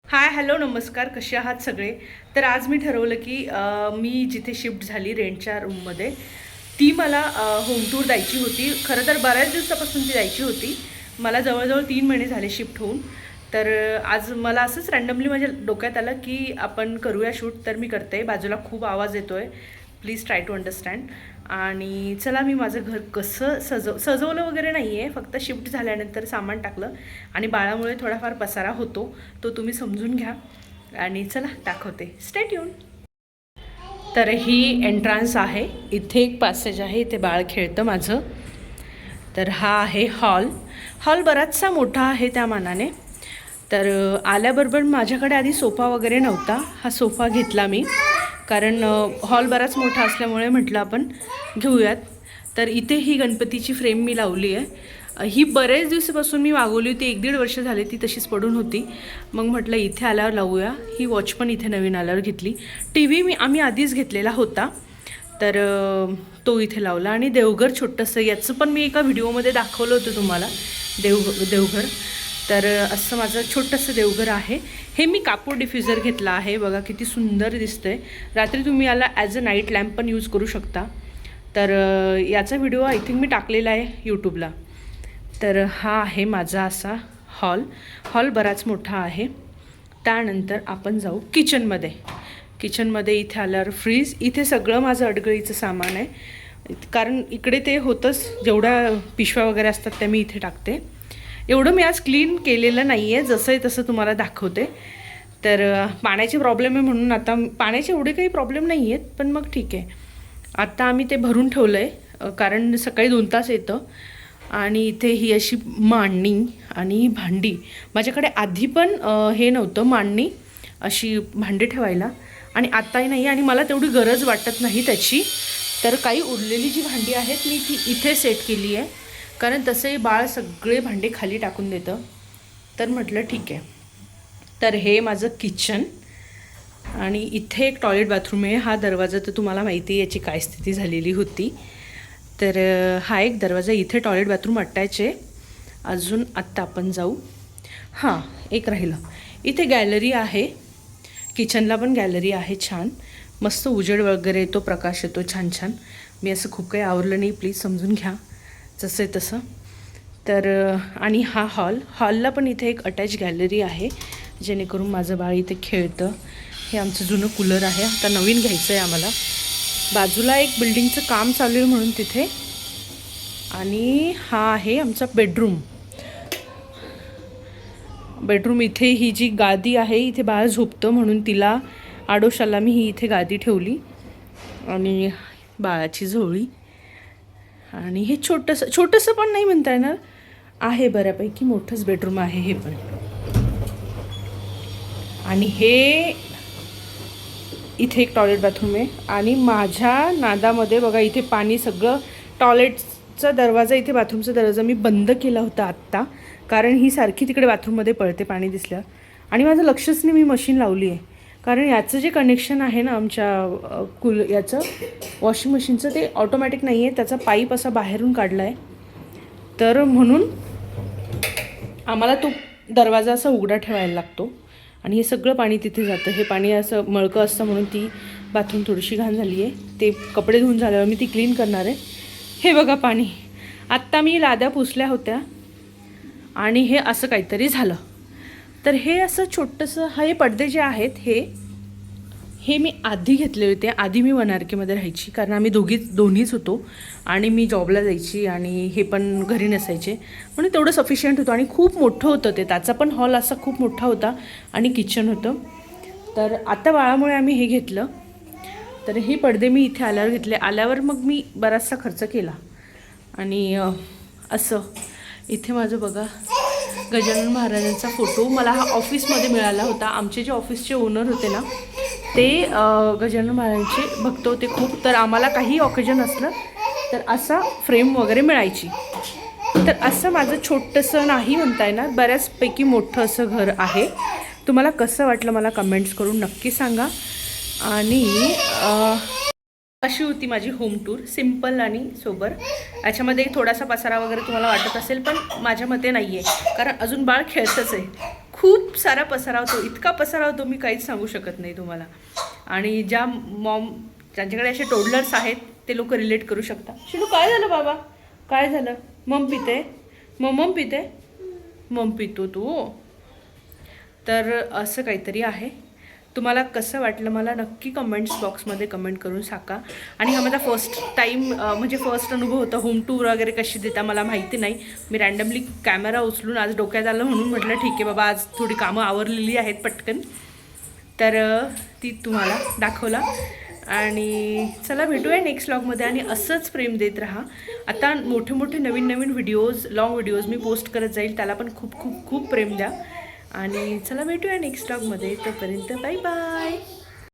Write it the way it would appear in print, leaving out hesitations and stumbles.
Hi hello नमस्कार, कसे आहात सगळे. तर आज मी ठरवलं की मी जिथे शिफ्ट झाली रेंटच्या रूममध्ये ती मला होम टूर द्यायची होती. खरं तर बऱ्याच दिवसापासून ती द्यायची होती. मला जवळजवळ 3 महिने झाले शिफ्ट होऊन. तर आज मला असंच रँडमली माझ्या डोक्यात आलं की आपण करूया शूट. तर मी करते. बाजूला खूप आवाज येतो आहे, प्लीज ट्राय टू अंडरस्टँड. आणि चला, मी माझं घर कसं सजवलं वगैरे नाही आहे, फक्त शिफ्ट झाल्यानंतर सामान टाकलं आणि बाळामुळे थोडाफार पसारा होतो, तो तुम्ही समजून घ्या. आणि चला दाखवते, स्टे ट्यून. तर ही एंट्रान्स आहे. इथे एक पॅसेज आहे, इथे बाळ खेळतं माझं. तर हा आहे हॉल. हॉल बराचसा मोठा आहे त्या मानाने. तर आल्याबरोबर माझ्याकडे आधी सोफा वगैरे नव्हता. हा सोफा घेतला मी, कारण हॉल बराच मोठा असल्यामुळे म्हटलं आपण घेऊयात. तर इथे ही गणपतीची फ्रेम मी लावली आहे. ही बरेच दिवसापासून मी मागवली होती, 1-1.5 वर्ष झाले ती तशीच पडून होती. मग म्हटलं इथे आल्यावर लावूया. ही वॉच पण इथे नवीन आल्यावर घेतली. टी व्ही आम्ही आधीच घेतलेला होता, तर तो इथे लावला. आणि देवघर छोटंसं, याचं पण मी एका व्हिडिओमध्ये दाखवलं होतं तुम्हाला, देवघर. तर असं माझं छोटंसं देवघर आहे. हे मी कापूर डिफ्युजर घेतला आहे, बघा किती सुंदर दिसतंय. रात्री तुम्ही याला ॲज अ नाईट लॅम्प पण यूज करू शकता. तर याचा व्हिडिओ आय थिंक मी टाकलेला आहे यूट्यूबला. तर हा आहे माझा असा हॉल बराच मोठा आहे. त्यानंतर आपण जाऊ किचनमध्ये. किचनमध्ये इथे आल्यावर फ्रीज, इथे सगळं माझं अडगळीचं सामान आहे. कारण इकडे ते होतंच, जेवढ्या पिशव्या वगैरे असतात त्या मी इथे टाकते. एवढं मी आज क्लीन केलेलं नाही आहे, जसं आहे तसं तुम्हाला दाखवते. तर पाण्याचे प्रॉब्लेम आहे म्हणून आता पाण्याचे एवढे काही प्रॉब्लेम नाही आहेत, पण मग ठीक आहे. आत्ता आम्ही ते भरून ठेवलं आहे, कारण सकाळी 2 तास येतं. आणि इथे ही अशी मांडणी आणि भांडी. माझ्याकडे आधी पण हे नव्हतं, मांडणी अशी भांडी ठेवायला, आणि आत्ताही नाही, आणि मला तेवढी गरज वाटत नाही त्याची. तर काही उरलेली जी भांडी आहेत मी ती इथे सेट केली आहे, कारण तसंही बाळ सगळे भांडे खाली टाकून देतं. तर म्हटलं ठीक आहे. तर हे माझं किचन, आणि इथे एक टॉयलेट बाथरूम आहे. हा दरवाजा तर तुम्हाला माहिती आहे याची काय स्थिती झालेली होती. तर हा एक दरवाजा, इथे टॉयलेट बाथरूम अटॅच आहे. अजून आत्ता आपण जाऊ. हां, एक राहिलं. इथे गॅलरी आहे, किचनला पण गॅलरी आहे. छान मस्त उजेड वगैरे येतो, प्रकाश येतो छान छान. मी असं खूप काही आवरलं नाही, प्लीज समजून घ्या, जसं आहे तसं. तर आणि हा हॉलला पण इथे एक अटॅच गॅलरी आहे, जेणेकरून माझं बाळ इथे खेळतं. हे आमचं जुनं कूलर आहे, आता नवीन घ्यायचं आहे आम्हाला. बाजूला एक बिल्डिंगचं काम चालू आहे म्हणून तिथे. आणि हा आहे आमचा बेडरूम. इथे ही जी गादी आहे, इथे बाळ झोपतं म्हणून तिला आडोशाला मी ही इथे गादी ठेवली, आणि बाळाची झोळी. आणि हे छोटंसं पण नाही म्हणता येणार, आहे बऱ्यापैकी मोठंच बेडरूम आहे हे पण. आणि हे इथे एक टॉयलेट बाथरूम आहे. आणि माझ्या नादामध्ये बघा, इथे पाणी सगळं, टॉयलेटचा दरवाजा, इथे बाथरूमचा दरवाजा मी बंद केला होता आत्ता, कारण ही सारखी तिकडे बाथरूममध्ये पळते पाणी दिसलं. आणि माझं लक्षच नाही, मी मशीन लावली आहे. कारण याचं जे कनेक्शन आहे ना आमच्या याचं वॉशिंग मशीनचं, ते ऑटोमॅटिक नाही आहे, त्याचा पाईप असा बाहेरून काढला आहे. तर म्हणून आम्हाला तो दरवाजा असा उघडा ठेवायला लागतो. आणि हे सगळं पाणी तिथे जातं. हे पाणी असं मळकं असतं म्हणून ती बाथरूम थोडीशी घाण झाली आहे. ते कपडे धुवून झाल्यावर मी ती क्लीन करणार आहे. हे बघा पाणी, आत्ता मी लाद्या पुसल्या होत्या आणि हे असं काहीतरी झालं. तर हे असं छोटंसं, हे पडदे जे आहेत हे मी आधी घेतले होते. आधी मी वनारकेमध्ये राहायची, कारण आम्ही दोन्हीच होतो, आणि मी जॉबला जायची आणि हे पण घरी नसायचे, म्हणून तेवढं सफिशियंट होतं. आणि खूप मोठं होतं ते, त्याचा पण हॉल असा खूप मोठा होता, आणि किचन होतं. तर आता बाळामुळे आम्ही हे घेतलं. तर हे पडदे मी इथे आल्यावर घेतले. आल्यावर मग मी बराचसा खर्च केला. आणि असं इथे माझं बघा, गजानन महाराजांचा फोटो मला हा ऑफिसमध्ये मिळाला होता. आमचे जे ऑफिसचे ओनर होते ना, ते गजानन महाराजांचे भक्त होते खूप. तर आम्हाला काही ऑकेजन असलं तर असा फ्रेम वगैरे मिळायची. तर असं माझं छोटंसं नाही म्हणता येणार, बऱ्याचपैकी मोठं असं घर आहे. तुम्हाला कसं वाटलं मला कमेंट्स करून नक्की सांगा. आणि अशी होती माझी होम टूर, सिम्पल आणि सोबर. याच्यामध्ये थोडासा पसारा वगैरे तुम्हाला वाटत असेल, पण माझ्या मते नाही आहे, कारण अजून बाळ खेळतंच आहे. खूप सारा पसारा होतो, इतका पसारा होतो मी काहीच सांगू शकत नाही तुम्हाला. आणि ज्या मॉम ज्यांच्याकडे असे टोडलर्स आहेत ते लोक रिलेट करू शकतात. शिलू काय झालं बाबा, काय झालं? मम पिते, मम पिते, मम पितो तू. तर असं काहीतरी आहे. तुम्हाला कसं वाटलं मला नक्की कमेंट्स बॉक्समध्ये कमेंट करून सांगा. आणि हा माझा फर्स्ट टाईम म्हणजे फर्स्ट अनुभव होता. होम टूर वगैरे कशी देता मला माहिती नाही. मी रँडमली कॅमेरा उचलून आज डोक्यात आलं म्हणून म्हटलं ठीक आहे बाबा, आज थोडी कामं आवरलेली आहेत पटकन, तर ती तुम्हाला दाखवला. आणि चला भेटूया नेक्स्ट व्लॉगमध्ये आणि असंच प्रेम देत राहा. आता मोठे मोठे नवीन नवीन व्हिडिओज, लॉंग व्हिडिओज मी पोस्ट करत जाईल, त्याला पण खूप खूप खूप प्रेम द्या. आणि चला भेटूया नेक्स्ट व्लॉगमध्ये. तोपर्यंत बाय बाय.